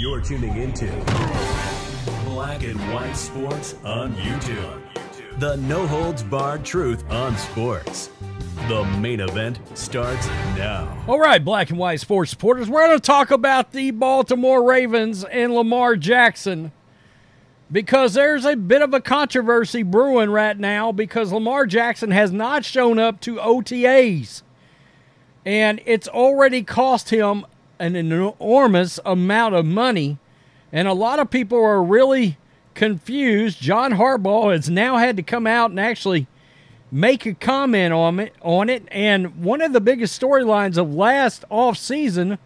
You're tuning into Black and White Sports on YouTube. The no-holds-barred truth on sports. The main event starts now. All right, Black and White Sports supporters, we're going to talk about the Baltimore Ravens and Lamar Jackson because there's a bit of a controversy brewing right now because Lamar Jackson has not shown up to OTAs. And it's already cost him an enormous amount of money. And a lot of people are really confused. John Harbaugh has now had to come out and actually make a comment on it. And one of the biggest storylines of last offseason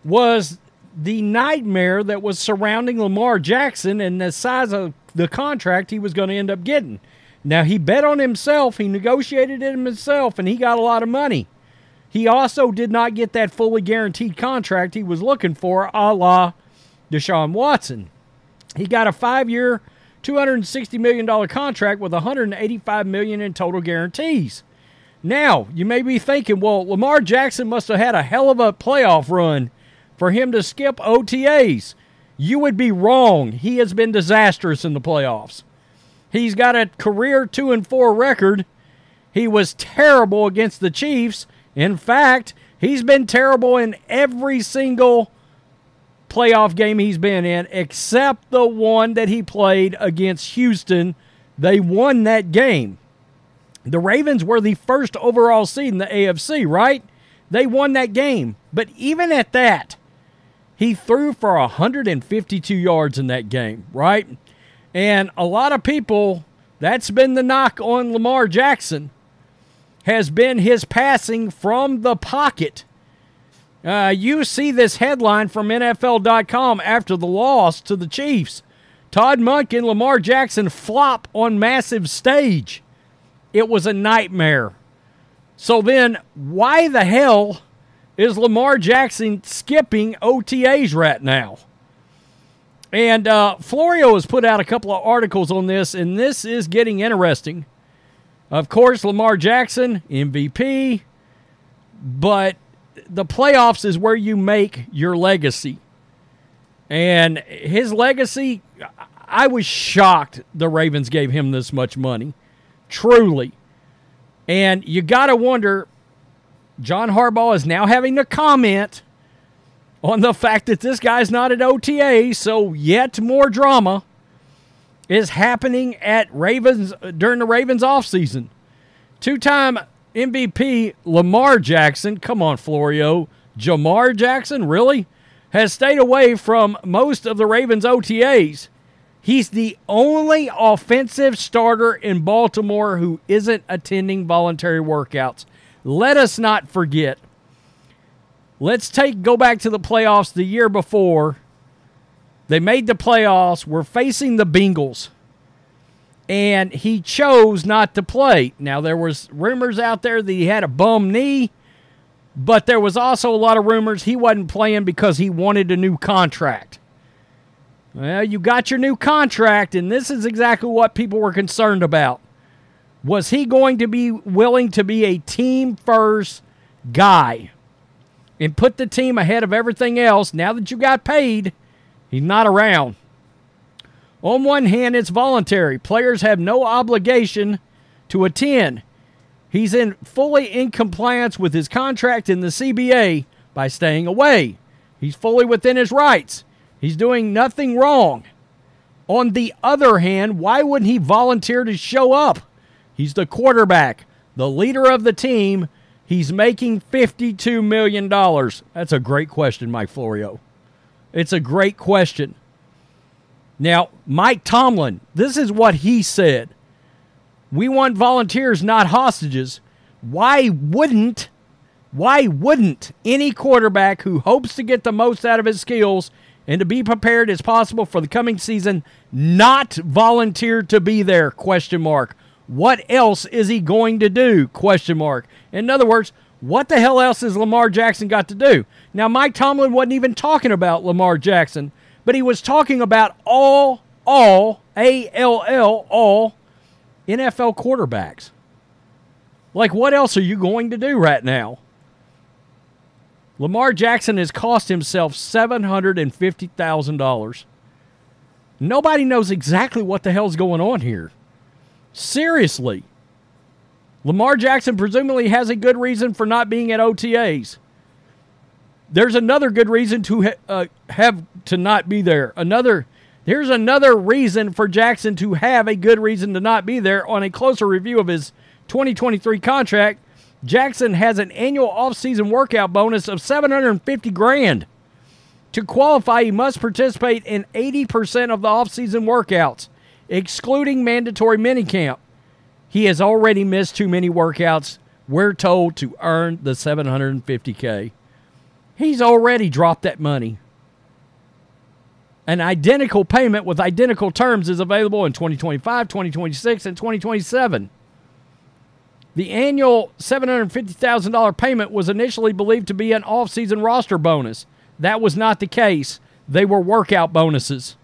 was the nightmare that was surrounding Lamar Jackson and the size of the contract he was going to end up getting. Now, he bet on himself. He negotiated it himself, and he got a lot of money. He also did not get that fully guaranteed contract he was looking for, a la Deshaun Watson. He got a 5-year, $260 million contract with $185 million in total guarantees. Now, you may be thinking, well, Lamar Jackson must have had a hell of a playoff run for him to skip OTAs. You would be wrong. He has been disastrous in the playoffs. He's got a career 2-4 record. He was terrible against the Chiefs. In fact, he's been terrible in every single playoff game he's been in, except the one that he played against Houston. They won that game. The Ravens were the first overall seed in the AFC, right? They won that game. But even at that, he threw for 152 yards in that game, right? And a lot of people, that's been the knock on Lamar Jackson, has been his passing from the pocket. You see this headline from NFL.com after the loss to the Chiefs. Todd Monk and Lamar Jackson flop on massive stage. It was a nightmare. So then, why the hell is Lamar Jackson skipping OTAs right now? And Florio has put out a couple of articles on this, and this is getting interesting. Of course, Lamar Jackson, MVP, but the playoffs is where you make your legacy. And his legacy, I was shocked the Ravens gave him this much money. Truly. And you got to wonder, John Harbaugh is now having to comment on the fact that this guy's not at OTA, so yet more drama is happening at Ravens during the Ravens offseason. Two-time MVP Lamar Jackson, come on, Florio, Jamar Jackson, really? Has stayed away from most of the Ravens OTAs. He's the only offensive starter in Baltimore who isn't attending voluntary workouts. Let us not forget. Let's go back to the playoffs the year before. They made the playoffs. We're facing the Bengals. And he chose not to play. Now, there was rumors out there that he had a bum knee. But there was also a lot of rumors he wasn't playing because he wanted a new contract. Well, you got your new contract, and this is exactly what people were concerned about. Was he going to be willing to be a team-first guy and put the team ahead of everything else? Now that you got paid, he's not around. On one hand, it's voluntary. Players have no obligation to attend. He's fully in compliance with his contract in the CBA by staying away. He's fully within his rights. He's doing nothing wrong. On the other hand, why wouldn't he volunteer to show up? He's the quarterback, the leader of the team. He's making $52 million. That's a great question, Mike Florio. It's a great question. Now, Mike Tomlin, this is what he said. We want volunteers, not hostages. Why wouldn't any quarterback who hopes to get the most out of his skills and to be prepared as possible for the coming season not volunteer to be there? Question mark. What else is he going to do? Question mark. In other words, what the hell else has Lamar Jackson got to do? Now, Mike Tomlin wasn't even talking about Lamar Jackson, but he was talking about all NFL quarterbacks. Like, what else are you going to do right now? Lamar Jackson has cost himself $750,000. Nobody knows exactly what the hell's going on here. Seriously. Lamar Jackson presumably has a good reason for not being at OTAs. There's another good reason to have to not be there. Here's another reason for Jackson to have a good reason to not be there. On a closer review of his 2023 contract, Jackson has an annual offseason workout bonus of $750,000. To qualify, he must participate in 80% of the offseason workouts, excluding mandatory minicamp. He has already missed too many workouts, we're told, to earn the $750K. He's already dropped that money. An identical payment with identical terms is available in 2025, 2026, and 2027. The annual $750,000 payment was initially believed to be an off-season roster bonus. That was not the case. They were workout bonuses.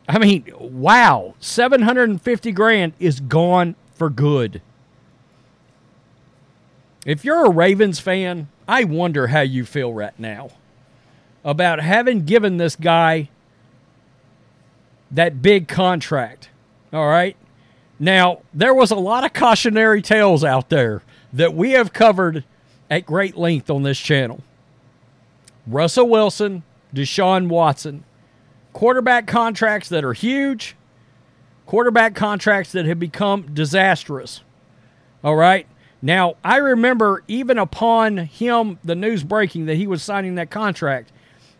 I mean, wow. $750,000 is gone for good. If you're a Ravens fan, I wonder how you feel right now about having given this guy that big contract. All right? Now, there was a lot of cautionary tales out there that we have covered at great length on this channel. Russell Wilson, Deshaun Watson, quarterback contracts that are huge, quarterback contracts that have become disastrous. All right? Now, I remember even upon him, the news breaking that he was signing that contract,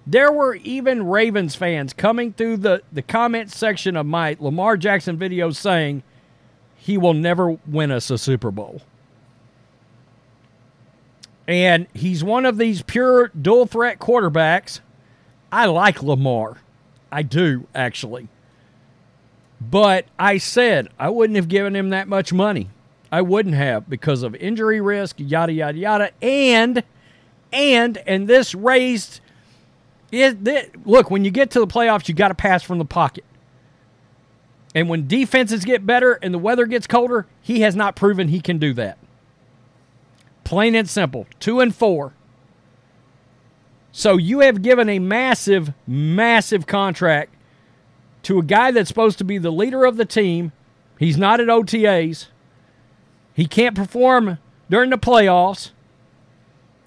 there were even Ravens fans coming through the comment section of my Lamar Jackson videos saying he will never win us a Super Bowl. And he's one of these pure dual-threat quarterbacks. I like Lamar. I do, actually. But I said I wouldn't have given him that much money. I wouldn't have because of injury risk, yada, yada, yada. And this raised... Look, when you get to the playoffs, you got to pass from the pocket. And when defenses get better and the weather gets colder, he has not proven he can do that. Plain and simple. 2-4. So you have given a massive, massive contract to a guy that's supposed to be the leader of the team. He's not at OTAs. He can't perform during the playoffs.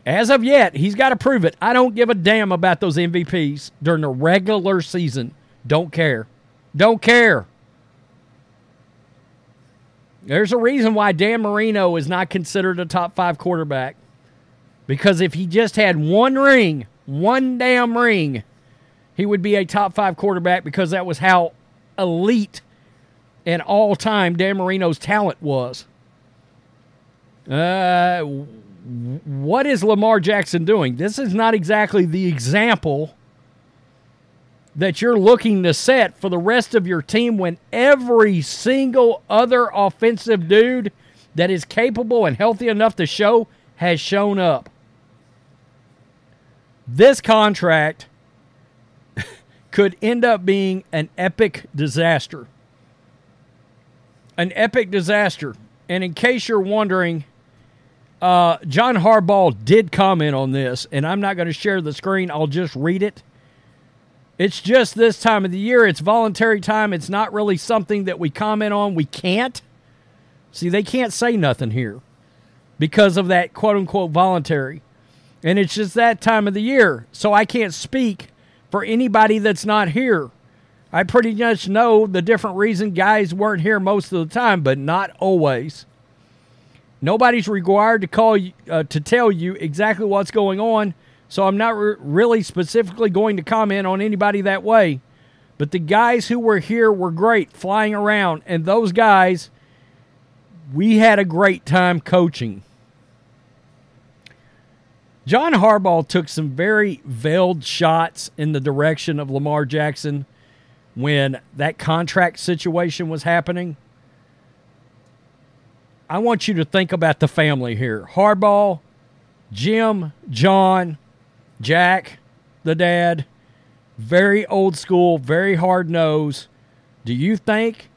As of yet, he's got to prove it. I don't give a damn about those MVPs during the regular season. Don't care. Don't care. There's a reason why Dan Marino is not considered a top 5 quarterback. Because if he just had one ring, one damn ring, he would be a top 5 quarterback because that was how elite and all-time Dan Marino's talent was. What is Lamar Jackson doing? This is not exactly the example that you're looking to set for the rest of your team when every single other offensive dude that is capable and healthy enough to show has shown up. This contract could end up being an epic disaster. An epic disaster. And in case you're wondering, John Harbaugh did comment on this, and I'm not going to share the screen. I'll just read it. It's just this time of the year. It's voluntary time. It's not really something that we comment on. We can't. See, they can't say nothing here because of that quote-unquote voluntary. And it's just that time of the year. So I can't speak for anybody that's not here. I pretty much know the different reason guys weren't here most of the time, but not always. Nobody's required to call you, to tell you exactly what's going on, so I'm not really specifically going to comment on anybody that way. But the guys who were here were great, flying around, and those guys, we had a great time coaching. John Harbaugh took some very veiled shots in the direction of Lamar Jackson when that contract situation was happening. I want you to think about the family here. Harbaugh, Jim, John, Jack, the dad, very old school, very hard nosed. Do you think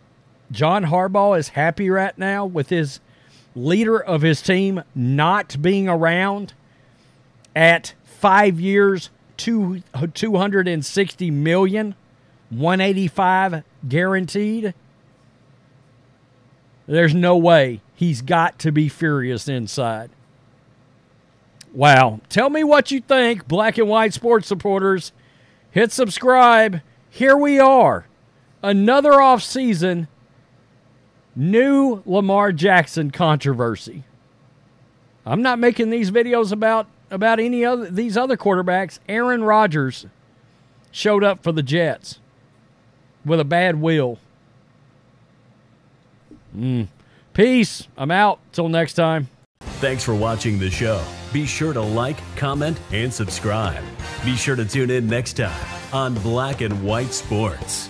John Harbaugh is happy right now with his leader of his team not being around at 5 years, $260 million, $185 guaranteed. There's no way. He's got to be furious inside. Wow. Tell me what you think, black and white sports supporters. Hit subscribe. Here we are. Another offseason. New Lamar Jackson controversy. I'm not making these videos about any other these other quarterbacks. Aaron Rodgers showed up for the Jets with a bad will. Peace. I'm out. Till next time. Thanks for watching the show. Be sure to like, comment, and subscribe. Be sure to tune in next time on Black and White Sports.